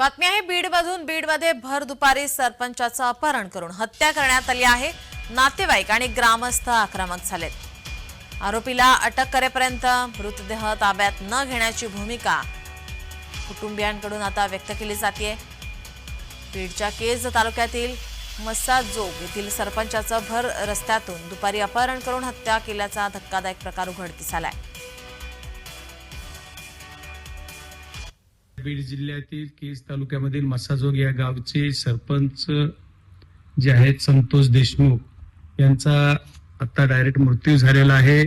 बातमी आहे बीडमधून। बीडमध्ये भर दुपारी सरपंचाचं अपहरण करून हत्या करण्यात आली आहे। नातेवाईक आणि ग्रामस्थ आक्रमक झालेत। आरोपीला अटक करेपर्यंत मृतदेह ताब्यात न घेण्याची भूमिका कुटुंबियांकडून आता व्यक्त केली जाते। बीडच्या केज तालुक्यातील मस्साजोग येथील सरपंचाचं भर रस्त्यातून दुपारी अपहरण करून हत्या केल्याचा धक्कादायक प्रकार उघडकीस आलाय। बीड जिल्ह्यातील केज तालुक्यामधील मस्साजोग या गावचे सरपंच जे आहेत संतोष देशमुख यांचा आता डायरेक्ट मृत्यू झालेला आहे।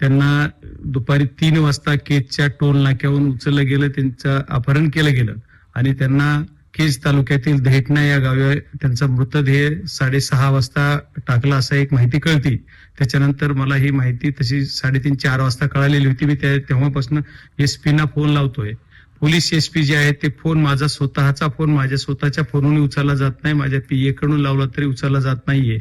त्यांना दुपारी 3 वाजता केजच्या टोल नाक्यावरून उचललं गेलं, त्यांचं अपहरण केलं गेलं आणि त्यांना केज तालुक्यातील दहेटणा या गावी त्यांचा मृतदेह 6:30 वाजता टाकला असं एक माहिती कळती। त्याच्यानंतर मला ही माहिती तशी 3:30-4 वाजता कळालेली होती। मी तेव्हापासून एसपीना फोन लावतोय। पोलीस एसपी जे आहेत ते फोन माझा स्वतःचा फोन माझ्या स्वतःच्या फोनवरून उचलला जात नाही, माझ्या पीए कडून लावला तरी उचलला जात नाहीये।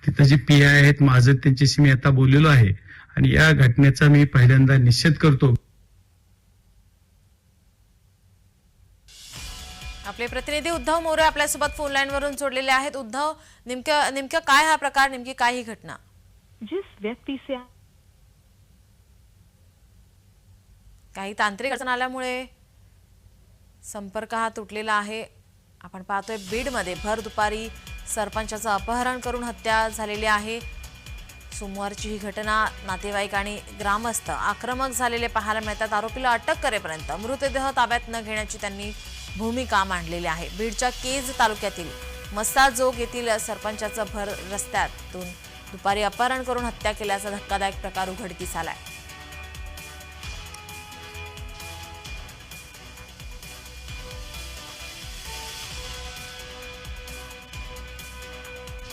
तिथं जे पीआय आहेत माझं त्यांच्याशी मी आता बोललेलो आहे आणि या घटनेचा मी पहिल्यांदा निषेध करतो। आपले प्रतिनिधी उद्धव मोरे आपल्यासोबत फोन लाईन वरून जोडलेले आहेत। उद्धव, नेमकं काय हा प्रकार, नेमकी काय ही घटना? जिस व्यक्ति से काही तांत्रिक अडचण आल्यामुळे संपर्क हा तुटलेला आहे। आपण पाहतोय बीडमध्ये भर दुपारी सरपंचाचं अपहरण करून हत्या झालेली आहे। सोमवारची ही घटना नातेवाईक आणि ग्रामस्थ आक्रमक झालेले पाहायला मिळतात। आरोपीला अटक करेपर्यंत मृतदेह ताब्यात न घेण्याची त्यांनी भूमिका मांडलेली आहे। बीडच्या केज तालुक्यातील मस्साजोग येथील सरपंचाचं भर रस्त्यातून दुपारी अपहरण करून हत्या केल्याचा धक्कादायक प्रकार उघडकीस आलाय।